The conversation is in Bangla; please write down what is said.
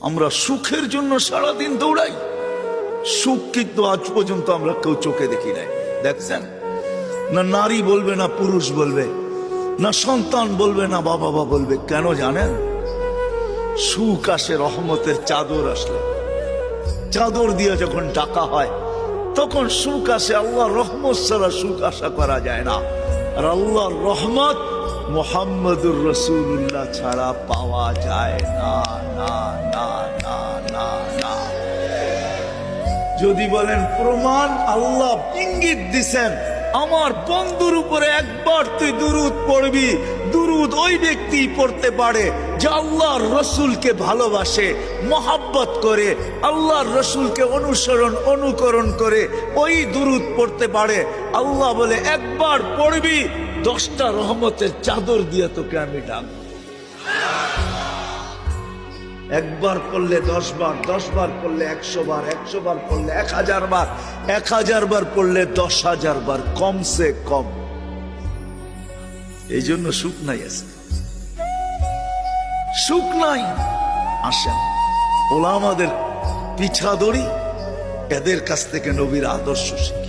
আমরা সুখের জন্য সারাদিন দৌড়াই, সুখ কিন্তু আজ পর্যন্ত আমরা কেউ চোখে দেখি নাই। দেখছেন না, নারী বলবে না পুরুষ বলবে, না সন্তান বলবে না বাবা বলবে। কেন জানেন? সুখ আসে রহমতের চাদর আসলে, চাদর দিয়ে যখন ডাকা হয় তখন সুখ আসে। আল্লাহর রহমত ছাড়া সুখ আশা করা যায় না। আর আল্লাহর রহমত মুহাম্মদুর রাসূলুল্লাহ ছাড়া পাওয়া যায় না, না না না না না। যদি বলেন প্রমাণ, আল্লাহ ইঙ্গিত দিছেন, আমার বন্ধুর উপরে একবার তুই দুরূদ পড়বি, দুরূদ ওই ব্যক্তি পড়তে পারে যে আল্লাহর রসুলকে ভালোবাসে, মহাব্বত করে, আল্লাহর রসুলকে অনুকরণ করে ওই দুরূদ পড়তে পারে। আল্লাহ বলে একবার পড়বি, 10টা রহমতের চাদর দিয়ে তোকে আমি ডাকবো। একবার পড়লে 10 বার, 10 বার পড়লে 100 বার, 100 বার পড়লে 1000 বার, 1000 বার পড়লে 10,000 বার, কমসে কম। এই জন্য সুখ নাই, আছে সুখ নাই। আসেন ওলামাদের পিছা ধরি, এদের কাছ থেকে নবীর আদর্শ শিখি।